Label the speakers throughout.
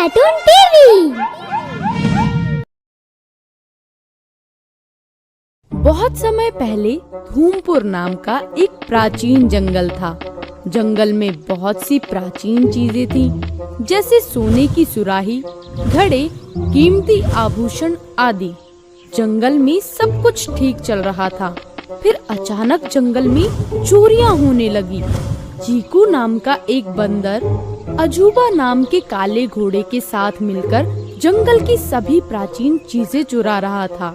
Speaker 1: Cartoon TV.
Speaker 2: बहुत समय पहले धूमपुर नाम का एक प्राचीन जंगल था। जंगल में बहुत सी प्राचीन चीजें थीं, जैसे सोने की सुराही, घड़े, कीमती आभूषण आदि। जंगल में सब कुछ ठीक चल रहा था। फिर अचानक जंगल में चोरियां होने लगी। चीकू नाम का एक बंदर अजूबा नाम के काले घोड़े के साथ मिलकर जंगल की सभी प्राचीन चीजें चुरा रहा था।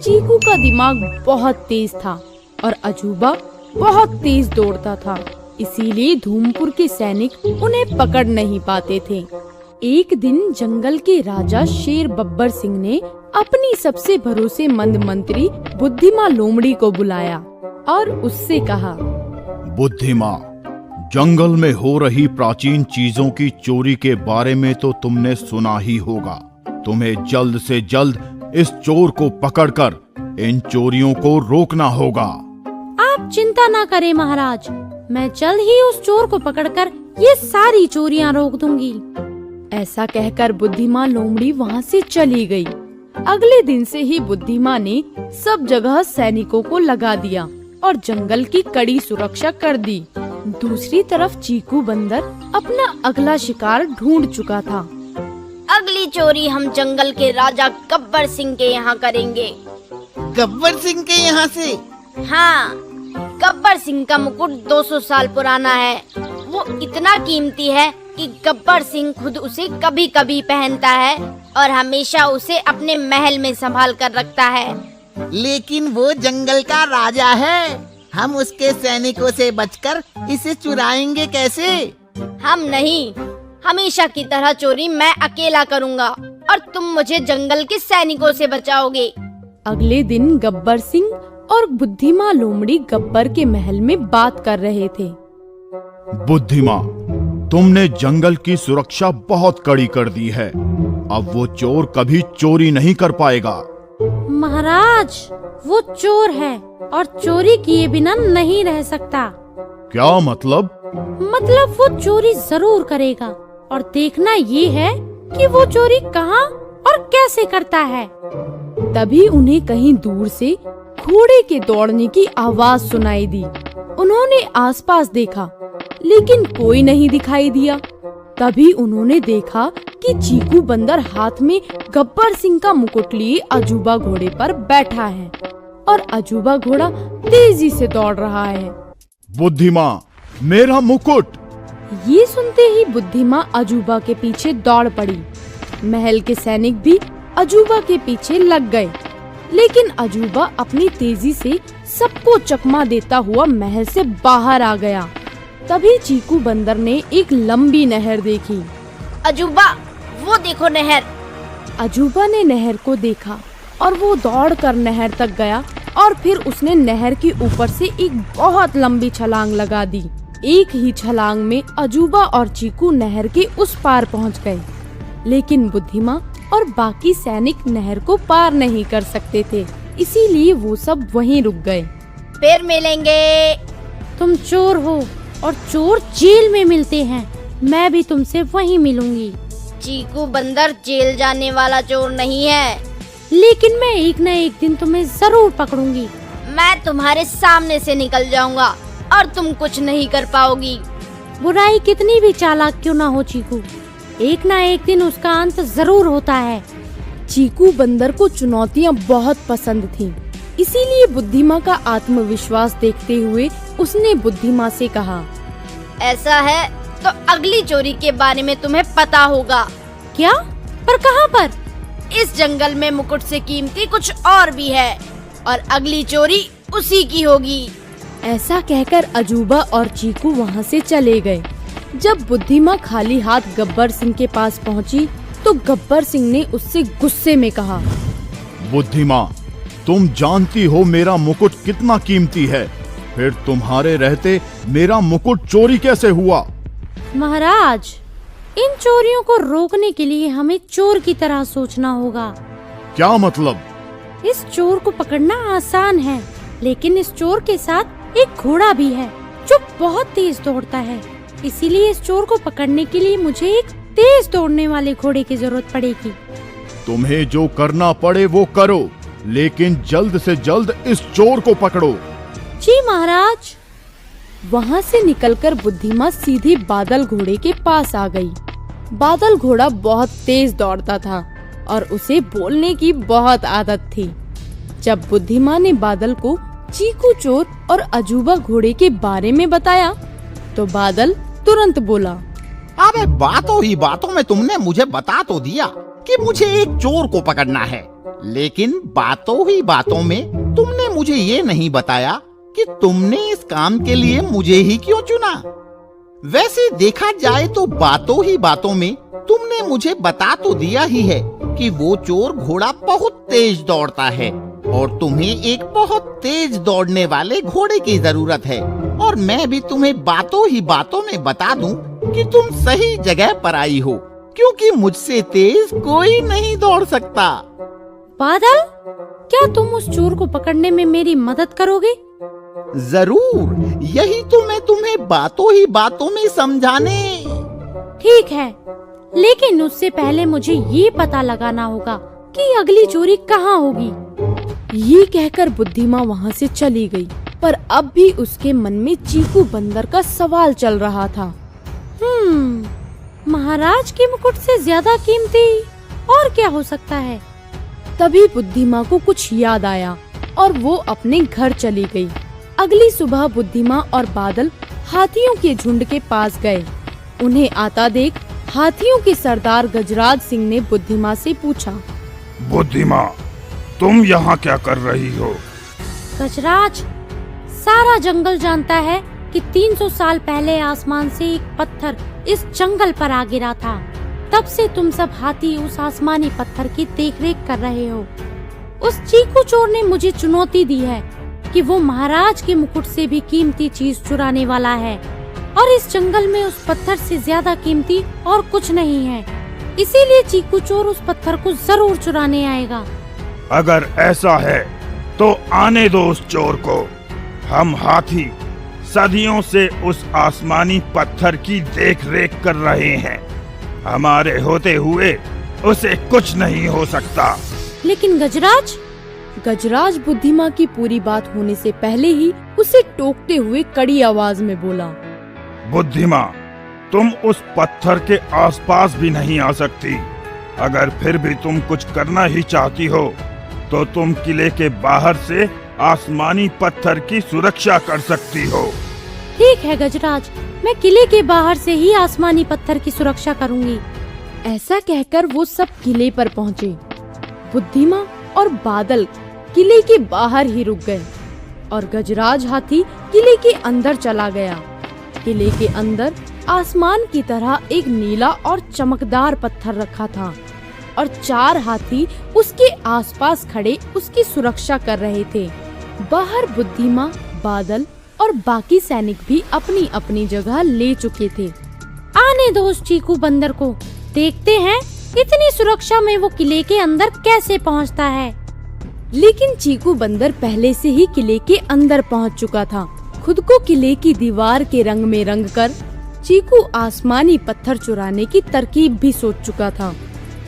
Speaker 2: चीकू का दिमाग बहुत तेज था और अजूबा बहुत तेज दौड़ता था, इसीलिए धूमपुर के सैनिक उन्हें पकड़ नहीं पाते थे। एक दिन जंगल के राजा शेर बब्बर सिंह ने अपनी सबसे भरोसेमंद मंत्री बुद्धिमा लोमड़ी को बुलाया और उससे कहा,
Speaker 3: बुद्धिमा, जंगल में हो रही प्राचीन चीजों की चोरी के बारे में तो तुमने सुना ही होगा। तुम्हें जल्द से जल्द इस चोर को पकड़कर इन चोरियों को रोकना होगा।
Speaker 4: आप चिंता ना करें महाराज, मैं जल्द ही उस चोर को पकड़कर ये सारी चोरियां रोक दूंगी।
Speaker 2: ऐसा कहकर बुद्धिमा लोमड़ी वहाँ से चली गई। अगले दिन से ही बुद्धिमा ने सब जगह सैनिकों को लगा दिया और जंगल की कड़ी सुरक्षा कर दी। दूसरी तरफ चीकू बंदर अपना अगला शिकार ढूंढ चुका था।
Speaker 5: अगली चोरी हम जंगल के राजा गब्बर सिंह के यहाँ करेंगे।
Speaker 6: गब्बर सिंह के यहाँ से?
Speaker 5: हाँ, गब्बर सिंह का मुकुट 200 साल पुराना है। वो इतना कीमती है कि गब्बर सिंह खुद उसे कभी कभी पहनता है और हमेशा उसे अपने महल में संभाल कर रखता है।
Speaker 6: लेकिन वो जंगल का राजा है, हम उसके सैनिकों से बचकर इसे चुराएंगे कैसे?
Speaker 5: हम नहीं, हमेशा की तरह चोरी मैं अकेला करूँगा और तुम मुझे जंगल के सैनिकों से बचाओगे।
Speaker 2: अगले दिन गब्बर सिंह और बुद्धिमा लोमड़ी गब्बर के महल में बात कर रहे थे।
Speaker 3: बुद्धिमा, तुमने जंगल की सुरक्षा बहुत कड़ी कर दी है। अब वो चोर कभी चोरी नहीं कर पाएगा।
Speaker 4: महाराज, वो चोर है और चोरी किए बिना नहीं रह सकता।
Speaker 3: क्या मतलब?
Speaker 4: मतलब वो चोरी जरूर करेगा और देखना ये है कि वो चोरी कहाँ और कैसे करता है।
Speaker 2: तभी उन्हें कहीं दूर से घोड़े के दौड़ने की आवाज सुनाई दी। उन्होंने आसपास देखा, लेकिन कोई नहीं दिखाई दिया। तभी उन्होंने देखा कि चीकू बंदर हाथ में गब्बर सिंह का मुकुट लिए अजूबा घोड़े पर बैठा है और अजूबा घोड़ा तेजी से दौड़ रहा है।
Speaker 3: बुद्धिमा, मेरा मुकुट!
Speaker 2: ये सुनते ही बुद्धिमा अजूबा के पीछे दौड़ पड़ी। महल के सैनिक भी अजूबा के पीछे लग गए, लेकिन अजूबा अपनी तेजी से सबको चकमा देता हुआ महल से बाहर आ गया। तभी चीकू बंदर ने एक लंबी नहर देखी।
Speaker 5: अजूबा, वो देखो नहर।
Speaker 2: अजूबा ने नहर को देखा और वो दौड़कर नहर तक गया और फिर उसने नहर के ऊपर से एक बहुत लंबी छलांग लगा दी। एक ही छलांग में अजूबा और चीकू नहर के उस पार पहुंच गए, लेकिन बुद्धिमा और बाकी सैनिक नहर को पार नहीं कर सकते थे, इसीलिए वो सब वहीं रुक गए।
Speaker 5: फिर मिलेंगे।
Speaker 4: तुम चोर हो और चोर जेल में मिलते हैं, मैं भी तुमसे वहीं मिलूंगी।
Speaker 5: चीकू बंदर जेल जाने वाला चोर नहीं है।
Speaker 4: लेकिन मैं एक न एक दिन तुम्हें जरूर पकड़ूंगी।
Speaker 5: मैं तुम्हारे सामने से निकल जाऊंगा और तुम कुछ नहीं कर पाओगी।
Speaker 4: बुराई कितनी भी चालाक क्यों ना हो चीकू, एक न एक दिन उसका अंत जरूर होता है।
Speaker 2: चीकू बंदर को चुनौतियाँ बहुत पसंद थीं, इसीलिए बुद्धिमा का आत्मविश्वास देखते हुए उसने बुद्धिमा से कहा,
Speaker 5: ऐसा है तो अगली चोरी के बारे में तुम्हें पता होगा।
Speaker 4: क्या? पर कहाँ पर?
Speaker 5: इस जंगल में मुकुट से कीमती कुछ और भी है और अगली चोरी उसी की होगी।
Speaker 2: ऐसा कहकर अजूबा और चीकू वहाँ से चले गए। जब बुद्धिमा खाली हाथ गब्बर सिंह के पास पहुँची तो गब्बर सिंह ने उससे गुस्से में कहा,
Speaker 3: बुद्धिमा, तुम जानती हो मेरा मुकुट कितना कीमती है, फिर तुम्हारे रहते मेरा मुकुट चोरी कैसे हुआ?
Speaker 4: महाराज, इन चोरियों को रोकने के लिए हमें चोर की तरह सोचना होगा।
Speaker 3: क्या मतलब?
Speaker 4: इस चोर को पकड़ना आसान है, लेकिन इस चोर के साथ एक घोड़ा भी है जो बहुत तेज दौड़ता है। इसीलिए इस चोर को पकड़ने के लिए मुझे एक तेज दौड़ने वाले घोड़े की जरूरत पड़ेगी।
Speaker 3: तुम्हें जो करना पड़े वो करो, लेकिन जल्द से जल्द इस चोर को पकड़ो।
Speaker 4: जी महाराज।
Speaker 2: वहाँ से निकलकर बुद्धिमा सीधी बादल घोड़े के पास आ गई। बादल घोड़ा बहुत तेज दौड़ता था और उसे बोलने की बहुत आदत थी। जब बुद्धिमा ने बादल को चीकू चोर और अजूबा घोड़े के बारे में बताया तो बादल तुरंत बोला,
Speaker 6: अबे बातों ही बातों में तुमने मुझे बता तो दिया कि मुझे एक चोर को पकड़ना है, लेकिन बातों ही बातों में तुमने मुझे ये नहीं बताया कि तुमने इस काम के लिए मुझे ही क्यों चुना। वैसे देखा जाए तो बातों ही बातों में तुमने मुझे बता तो दिया ही है कि वो चोर घोड़ा बहुत तेज दौड़ता है और तुम्हें एक बहुत तेज दौड़ने वाले घोड़े की जरूरत है, और मैं भी तुम्हें बातों ही बातों में बता दूं कि तुम सही जगह पर आई हो, क्योंकि मुझसे तेज कोई नहीं दौड़ सकता।
Speaker 4: बादल, क्या तुम उस चोर को पकड़ने में मेरी मदद करोगे?
Speaker 6: जरूर, यही तो मैं तुम्हें बातों ही बातों में समझाने।
Speaker 4: ठीक है, लेकिन उससे पहले मुझे ये पता लगाना होगा कि अगली चोरी कहाँ होगी।
Speaker 2: ये कहकर बुद्धिमा वहाँ से चली गई, पर अब भी उसके मन में चीकू बंदर का सवाल चल रहा था।
Speaker 4: महाराज के मुकुट से ज्यादा कीमती और क्या हो सकता है?
Speaker 2: तभी बुद्धिमा को कुछ याद आया और वो अपने घर चली गई। अगली सुबह बुद्धिमा और बादल हाथियों के झुंड के पास गए। उन्हें आता देख हाथियों के सरदार गजराज सिंह ने बुद्धिमा से पूछा,
Speaker 1: बुद्धिमा, तुम यहाँ क्या कर रही हो?
Speaker 4: गजराज, सारा जंगल जानता है कि 300 साल पहले आसमान से एक पत्थर इस जंगल पर आ गिरा था। तब से तुम सब हाथी उस आसमानी पत्थर की देखरेख कर रहे हो। उस चीकू चोर ने मुझे चुनौती दी है कि वो महाराज के मुकुट से भी कीमती चीज चुराने वाला है, और इस जंगल में उस पत्थर से ज्यादा कीमती और कुछ नहीं है। इसीलिए चीकू चोर उस पत्थर को जरूर चुराने आएगा।
Speaker 1: अगर ऐसा है तो आने दो उस चोर को। हम हाथी सदियों से उस आसमानी पत्थर की देखरेख कर रहे हैं। हमारे होते हुए उसे कुछ नहीं हो सकता।
Speaker 4: लेकिन
Speaker 2: गजराज बुद्धिमा की पूरी बात होने से पहले ही उसे टोकते हुए कड़ी आवाज में बोला,
Speaker 1: बुद्धिमा, तुम उस पत्थर के आसपास भी नहीं आ सकती। अगर फिर भी तुम कुछ करना ही चाहती हो तो तुम किले के बाहर से आसमानी पत्थर की सुरक्षा कर सकती हो।
Speaker 4: ठीक है गजराज, मैं किले के बाहर से ही आसमानी पत्थर की सुरक्षा करूंगी।
Speaker 2: ऐसा कहकर वो सब किले पर पहुँचे। बुद्धिमा और बादल किले के बाहर ही रुक गए और गजराज हाथी किले के अंदर चला गया। किले के अंदर आसमान की तरह एक नीला और चमकदार पत्थर रखा था और 4 हाथी उसके आसपास खड़े उसकी सुरक्षा कर रहे थे। बाहर बुद्धिमा, बादल और बाकी सैनिक भी अपनी अपनी जगह ले चुके थे।
Speaker 4: आने दो उस चीकू बंदर को, देखते हैं इतनी सुरक्षा में वो किले के अंदर कैसे पहुंचता है।
Speaker 2: लेकिन चीकू बंदर पहले से ही किले के अंदर पहुंच चुका था। खुद को किले की दीवार के रंग में रंग कर चीकू आसमानी पत्थर चुराने की तरकीब भी सोच चुका था।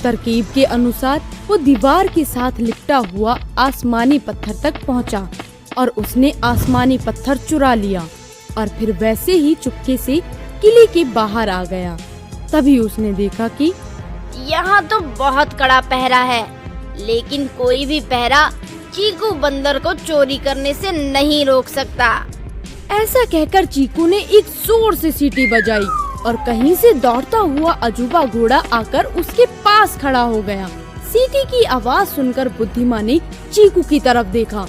Speaker 2: तरकीब के अनुसार वो दीवार के साथ लिपटा हुआ आसमानी पत्थर तक पहुंचा और उसने आसमानी पत्थर चुरा लिया और फिर वैसे ही चुपके से किले के बाहर आ गया। तभी उसने देखा कि
Speaker 5: यहाँ तो बहुत कड़ा पहरा है, लेकिन कोई भी पहरा चीकू बंदर को चोरी करने से नहीं रोक सकता।
Speaker 2: ऐसा कहकर चीकू ने एक जोर से सीटी बजाई और कहीं से दौड़ता हुआ अजूबा घोड़ा आकर उसके पास खड़ा हो गया। सीटी की आवाज सुनकर बुद्धिमा ने चीकू की तरफ देखा।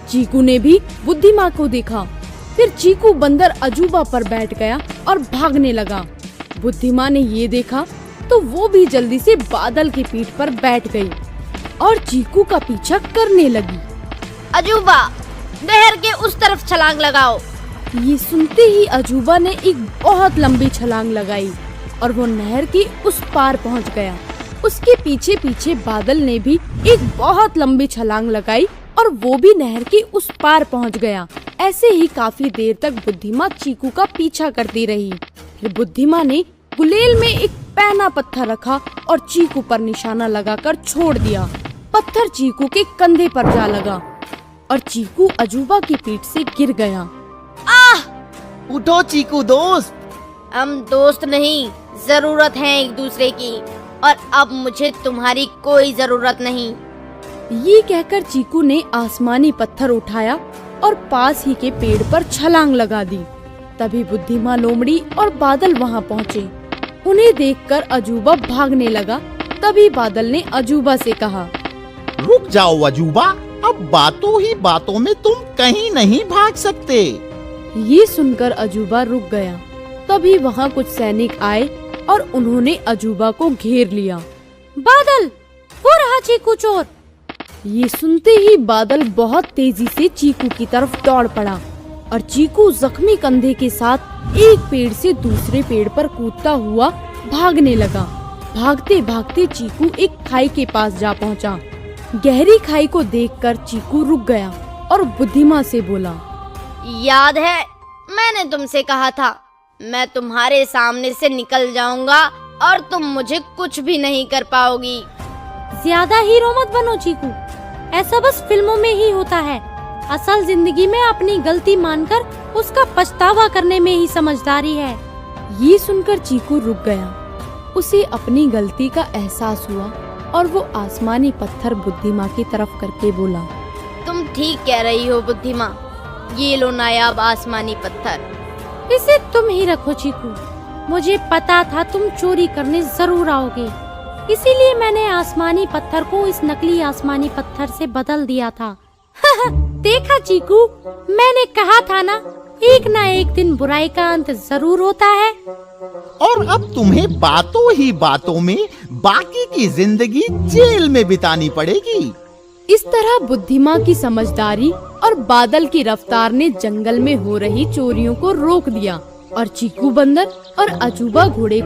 Speaker 2: चीकू ने भी बुद्धिमा को देखा। फिर चीकू बंदर अजूबा पर बैठ गया और भागने लगा। बुद्धिमा ने ये देखा तो वो भी जल्दी से बादल की पीठ पर बैठ गई और चीकू का पीछा करने लगी।
Speaker 5: अजूबा, नहर के उस तरफ छलांग लगाओ।
Speaker 2: ये सुनते ही अजूबा ने एक बहुत लंबी छलांग लगाई और वो नहर के उस पार पहुंच गया। उसके पीछे पीछे बादल ने भी एक बहुत लंबी छलांग लगाई और वो भी नहर के उस पार पहुंच गया। ऐसे ही काफी देर तक बुद्धिमा चीकू का पीछा करती रही। फिर बुद्धिमा ने गुलेल में एक पैना पत्थर रखा और चीकू पर निशाना लगाकर छोड़ दिया। पत्थर चीकू के कंधे पर जा लगा और चीकू अजूबा की पीठ से गिर गया।
Speaker 6: उठो चीकू दोस्त।
Speaker 5: हम दोस्त नहीं, जरूरत है एक दूसरे की, और अब मुझे तुम्हारी कोई जरूरत नहीं।
Speaker 2: ये कहकर चीकू ने आसमानी पत्थर उठाया और पास ही के पेड़ पर छलांग लगा दी। तभी बुद्धिमान लोमड़ी और बादल वहाँ पहुँचे। उन्हें देखकर अजूबा भागने लगा। तभी बादल ने अजूबा से कहा,
Speaker 6: रुक जाओ अजूबा, अब बातों ही बातों में तुम कहीं नहीं भाग सकते।
Speaker 2: ये सुनकर अजूबा रुक गया। तभी वहाँ कुछ सैनिक आए और उन्होंने अजूबा को घेर लिया।
Speaker 4: बादल, वो रहा चीकू चोर।
Speaker 2: ये सुनते ही बादल बहुत तेजी से चीकू की तरफ दौड़ पड़ा और चीकू जख्मी कंधे के साथ एक पेड़ से दूसरे पेड़ पर कूदता हुआ भागने लगा। भागते भागते चीकू एक खाई के पास जा पहुंचा। गहरी खाई को देखकर चीकू रुक गया और बुद्धिमा से बोला,
Speaker 5: याद है मैंने तुमसे कहा था मैं तुम्हारे सामने से निकल जाऊंगा और तुम मुझे कुछ भी नहीं कर पाओगी।
Speaker 4: ज्यादा हीरो मत बनो चीकू, ऐसा बस फिल्मों में ही होता है। असल जिंदगी में अपनी गलती मानकर उसका पछतावा करने में ही समझदारी है।
Speaker 2: ये सुनकर चीकू रुक गया। उसे अपनी गलती का एहसास हुआ और वो आसमानी पत्थर बुद्धिमा की तरफ करके बोला,
Speaker 5: तुम ठीक कह रही हो बुद्धिमा, ये लो नायाब आसमानी पत्थर।
Speaker 4: इसे तुम ही रखो चीकू, मुझे पता था तुम चोरी करने जरूर आओगे, इसीलिए मैंने आसमानी पत्थर को इस नकली आसमानी पत्थर से बदल दिया था। देखा चीकू, मैंने कहा था ना, एक ना एक दिन बुराई का अंत जरूर होता है।
Speaker 6: और अब तुम्हें बातों ही बातों में बाकी की जिंदगी जेल में बितानी पड़ेगी।
Speaker 2: इस तरह बुद्धिमा की समझदारी और बादल की रफ्तार ने जंगल में हो रही चोरियों को रोक दिया और चीकू बंदर और अजूबा घोड़े